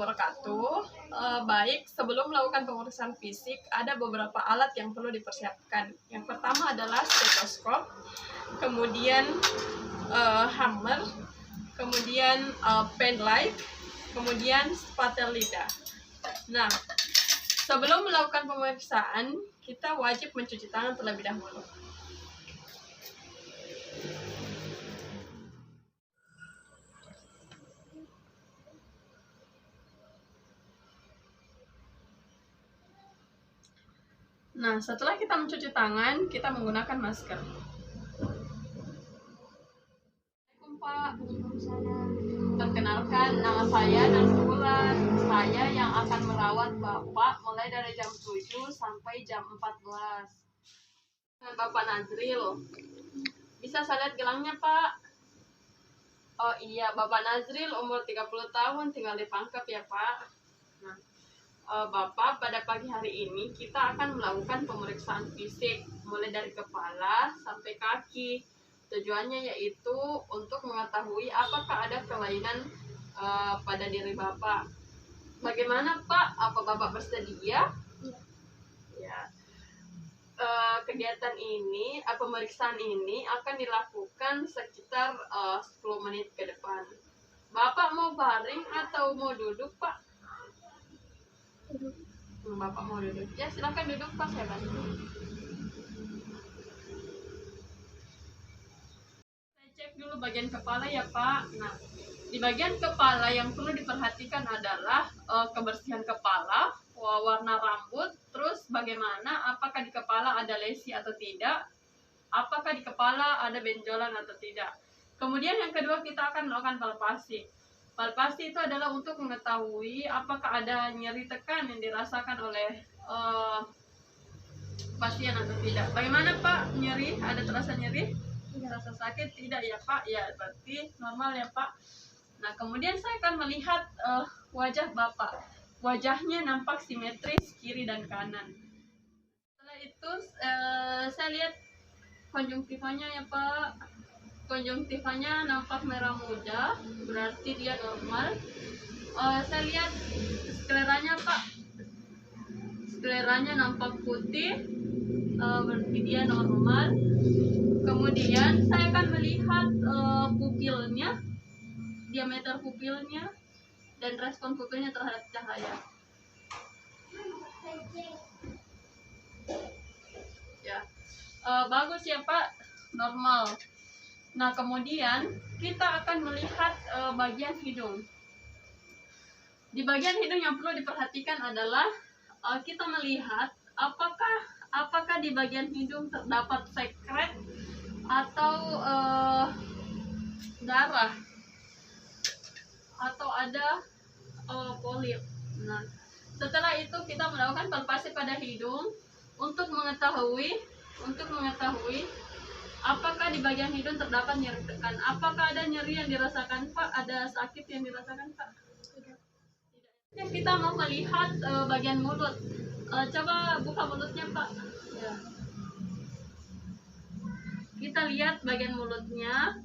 wabarakatuh. Baik, sebelum melakukan pemeriksaan fisik, ada beberapa alat yang perlu dipersiapkan. Yang pertama adalah stetoskop, kemudian hammer, kemudian pen light, kemudian spatel lidah. Nah, sebelum melakukan pemeriksaan, kita wajib mencuci tangan terlebih dahulu. Nah, setelah kita mencuci tangan, kita menggunakan masker. Assalamualaikum Pak. Perkenalkan, nama saya Nasrulan. Saya yang akan merawat Bapak mulai dari jam 7 sampai jam 14. Bapak Nazril. Bisa saya lihat gelangnya, Pak? Oh iya, Bapak Nazril umur 30 tahun, tinggal di Pangkep ya, Pak. Nah, Bapak, pada pagi hari ini kita akan melakukan pemeriksaan fisik mulai dari kepala sampai kaki. Tujuannya yaitu untuk mengetahui apakah ada kelainan pada diri Bapak. Bagaimana Pak? Apa Bapak bersedia? Ya. Kegiatan ini, pemeriksaan ini akan dilakukan sekitar 10 menit ke depan. Bapak mau baring atau mau duduk, Pak? Bapak mau duduk. Ya, silakan duduk, Pak. Saya bantu. Saya cek dulu bagian kepala ya, Pak. Nah, di bagian kepala yang perlu diperhatikan adalah kebersihan kepala, warna rambut, terus bagaimana, apakah di kepala ada lesi atau tidak, apakah di kepala ada benjolan atau tidak. Kemudian yang kedua, kita akan melakukan palpasi. Palpasi itu adalah untuk mengetahui apakah ada nyeri tekan yang dirasakan oleh pasien atau tidak. Bagaimana Pak, nyeri? Ada terasa nyeri? Terasa sakit? Tidak ya Pak? Ya, berarti normal ya Pak. Nah, kemudian saya akan melihat wajah Bapak. Wajahnya nampak simetris kiri dan kanan. Setelah itu saya lihat konjungtivanya ya Pak. Konjungtivanya nampak merah muda, berarti dia normal. Saya lihat skleranya Pak. Skleranya nampak putih, berarti dia normal. Kemudian saya akan melihat pupilnya, diameter pupilnya, dan respon pupilnya terhadap cahaya. Ya, bagus ya Pak, normal. Nah, kemudian kita akan melihat bagian hidung. Di bagian hidung yang perlu diperhatikan adalah kita melihat apakah di bagian hidung terdapat sekret atau darah atau ada polip. Nah, setelah itu kita melakukan palpasi pada hidung untuk mengetahui apakah di bagian hidung terdapat nyeri tekan. Apakah ada nyeri yang dirasakan Pak? Ada sakit yang dirasakan Pak? Tidak. Kita mau melihat bagian mulut. Coba buka mulutnya Pak. Ya. Kita lihat bagian mulutnya,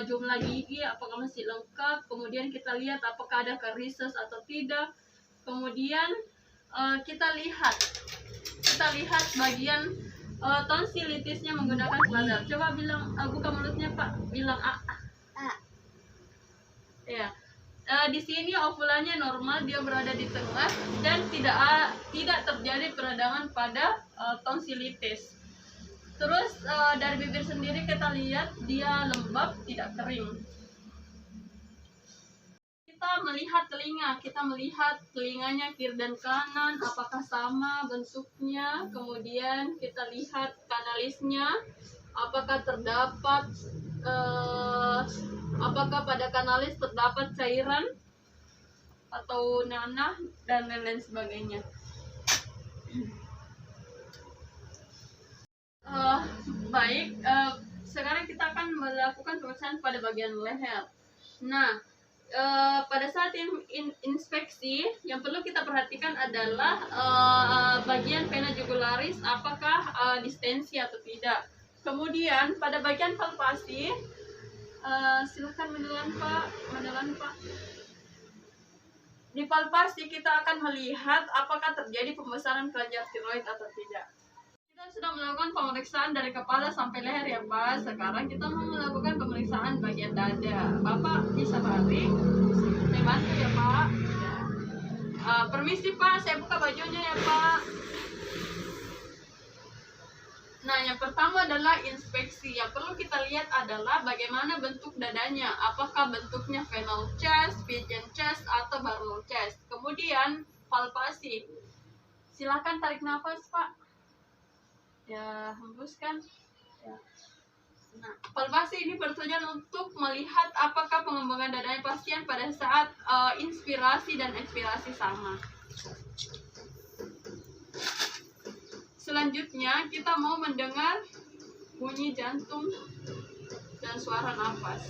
jumlah gigi apakah masih lengkap. Kemudian kita lihat apakah ada karises atau tidak. Kemudian kita lihat bagian tonsilitisnya menggunakan seladar. Coba bilang, buka mulutnya Pak, bilang A. Ya, di sini ovulanya normal, dia berada di tengah dan tidak terjadi peradangan pada tonsilitis. Terus dari bibir sendiri kita lihat dia lembab, tidak kering. Kita melihat telinganya kiri dan kanan apakah sama bentuknya. Kemudian kita lihat kanalisnya apakah terdapat apakah pada kanalis terdapat cairan atau nanah dan lain-lain sebagainya. Baik, sekarang kita akan melakukan pemeriksaan pada bagian leher. Nah, pada saat inspeksi yang perlu kita perhatikan adalah bagian vena jugularis apakah distensi atau tidak. Kemudian pada bagian palpasi, silakan menelan Pak. Di palpasi kita akan melihat apakah terjadi pembesaran kelenjar tiroid atau tidak. Kita sudah melakukan pemeriksaan dari kepala sampai leher ya Pak. Sekarang kita mau melakukan pemeriksaan bagian dada. Bapak bisa baring, saya bantu ya Pak. Permisi Pak, saya buka bajunya ya Pak. Nah, yang pertama adalah inspeksi. Yang perlu kita lihat adalah bagaimana bentuk dadanya. Apakah bentuknya venal chest, pigeon chest, atau barrel chest. Kemudian, palpasi. Silakan tarik nafas, Pak. Ya, hembuskan. Ya. Nah, palpasi ini bertujuan untuk melihat apakah pengembangan dadanya pasien pada saat inspirasi dan ekspirasi sama. Selanjutnya, kita mau mendengar bunyi jantung dan suara nafas.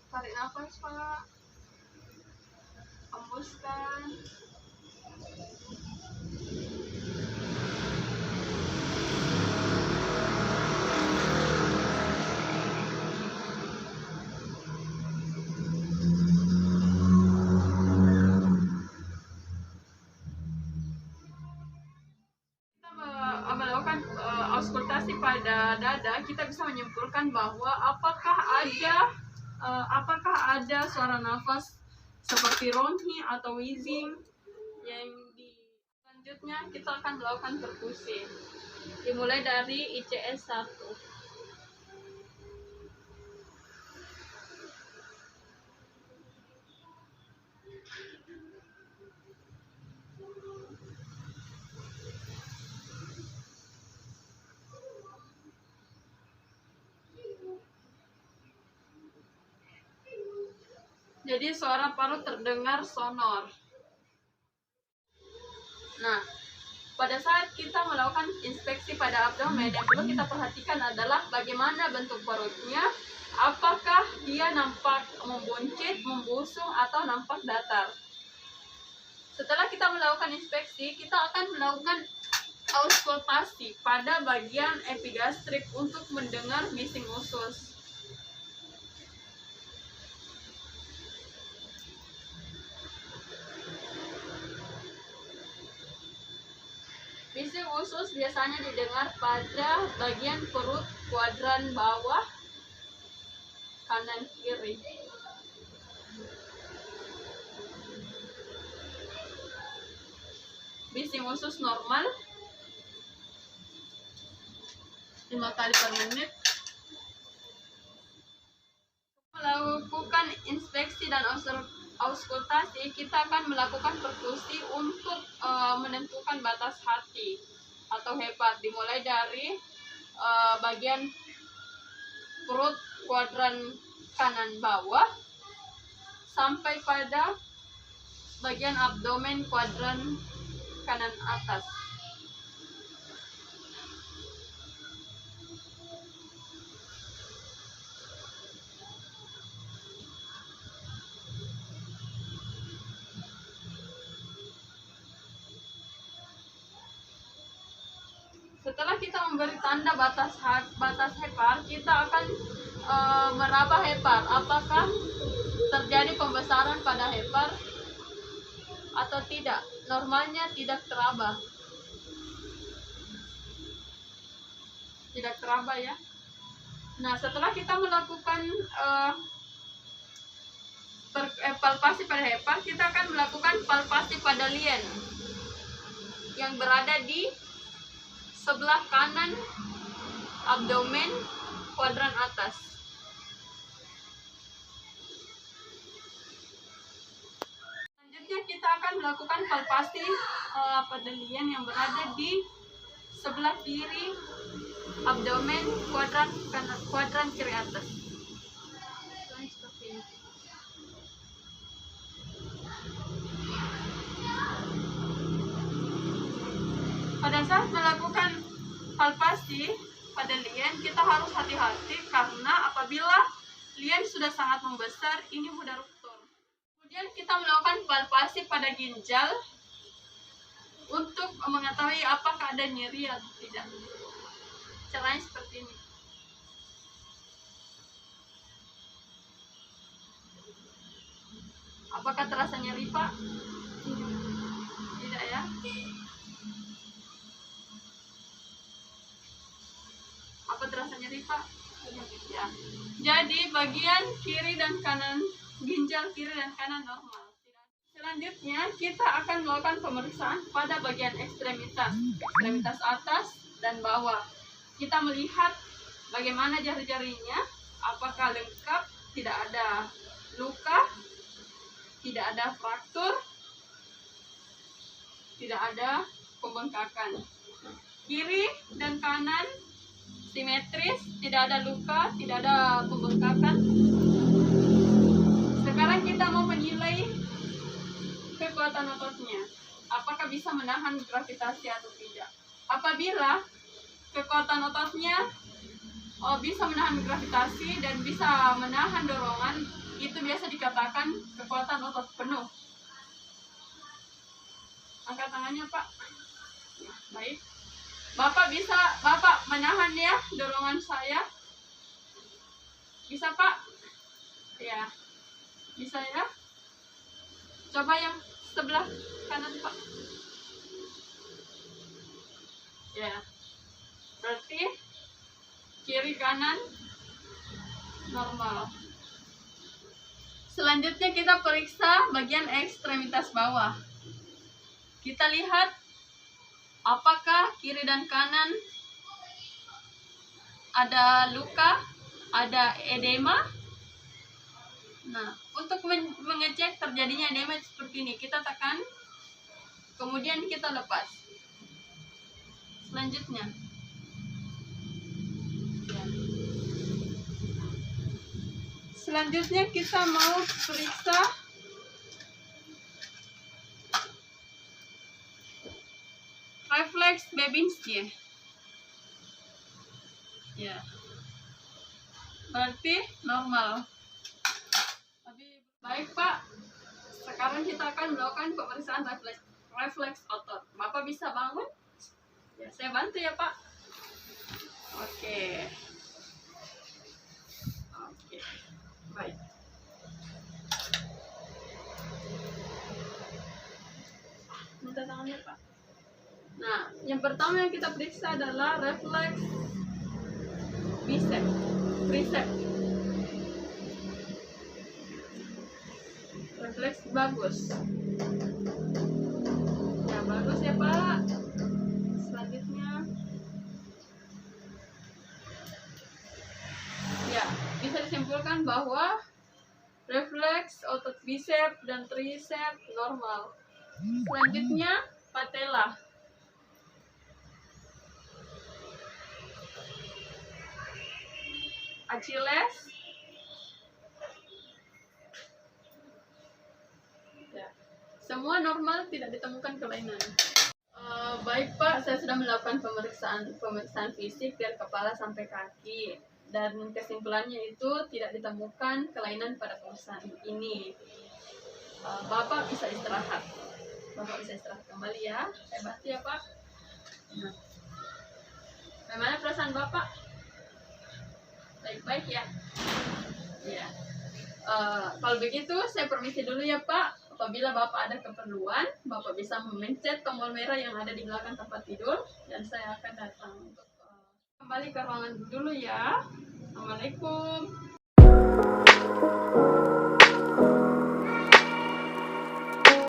Tarik nafas, Pak. Hembuskan. Melakukan auskultasi pada dada, kita bisa menyimpulkan bahwa apakah ada suara nafas seperti ronhi atau wheezing. Selanjutnya kita akan melakukan perkusi, dimulai dari ICS 1. Jadi suara paru terdengar sonor. Nah, pada saat kita melakukan inspeksi pada abdomen, yang perlu kita perhatikan adalah bagaimana bentuk perutnya, apakah dia nampak membuncit, membusung, atau nampak datar. Setelah kita melakukan inspeksi, kita akan melakukan auskultasi pada bagian epigastrik untuk mendengar bising usus. Bising usus biasanya didengar pada bagian perut kuadran bawah kanan kiri. Bising usus normal 5 kali per menit. Melakukan inspeksi dan auskultasi, kita akan melakukan perkusi untuk menentukan batas hati atau hepat, dimulai dari bagian perut kuadran kanan bawah sampai pada bagian abdomen kuadran kanan atas. Setelah kita memberi tanda batas hepar, kita akan meraba hepar. Apakah terjadi pembesaran pada hepar atau tidak? Normalnya tidak teraba. Tidak teraba ya. Nah, setelah kita melakukan palpasi pada hepar, kita akan melakukan palpasi pada lien yang berada di sebelah kanan abdomen kuadran atas. Selanjutnya kita akan melakukan palpasi pada lien yang berada di sebelah kiri abdomen kuadran kiri atas. Pada saat melakukan palpasi pada lien, kita harus hati-hati karena apabila lien sudah sangat membesar, ini mudah ruptur. Kemudian kita melakukan palpasi pada ginjal untuk mengetahui apakah ada nyeri atau tidak. Caranya seperti ini. Apakah terasa nyeri, Pak? Tidak ya? Apa terasa nyeri, Pak? Ya. Jadi bagian kiri dan kanan, ginjal kiri dan kanan normal. Selanjutnya kita akan melakukan pemeriksaan pada bagian ekstremitas atas dan bawah. Kita melihat bagaimana jari-jarinya, apakah lengkap, tidak ada luka, tidak ada fraktur, tidak ada pembengkakan. Kiri dan kanan simetris, tidak ada luka, tidak ada pembengkakan. Sekarang kita mau menilai kekuatan ototnya, apakah bisa menahan gravitasi atau tidak. Apabila kekuatan ototnya bisa menahan gravitasi dan bisa menahan dorongan, itu biasa dikatakan kekuatan otot penuh. Angkat tangannya, Pak. Ya, baik. Bapak menahan ya dorongan saya? Bisa, Pak? Ya, bisa ya. Coba yang sebelah kanan, Pak. Ya, berarti kiri kanan normal. Selanjutnya kita periksa bagian ekstremitas bawah. Kita lihat apakah kiri dan kanan ada luka, ada edema. Nah, untuk mengecek terjadinya edema seperti ini, kita tekan, kemudian kita lepas. Selanjutnya, kita mau periksa refleks Babinski. Ya, berarti normal. Baik, Pak. Sekarang kita akan melakukan pemeriksaan refleks otot. Bapak bisa bangun? Ya, saya bantu ya, Pak. Oke. Baik. Minta tangannya, Pak. Nah, yang pertama yang kita periksa adalah refleks triceps. Refleks bagus. Ya, bagus ya, Pak. Selanjutnya, ya, bisa disimpulkan bahwa refleks otot bicep dan triceps normal. Selanjutnya, patella. Achilles. Ya. Semua normal, tidak ditemukan kelainan. Baik, Pak, saya sudah melakukan pemeriksaan fisik dari kepala sampai kaki, dan kesimpulannya itu tidak ditemukan kelainan pada pemeriksaan ini. Bapak bisa istirahat. Kembali ya. Saya bantu ya, Pak. Nah, bagaimana perasaan Bapak? Baik-baik ya. Ya. Kalau begitu saya permisi dulu ya, Pak. Apabila Bapak ada keperluan, Bapak bisa memencet tombol merah yang ada di belakang tempat tidur, dan saya akan datang untuk kembali ke ruangan dulu ya. Assalamualaikum.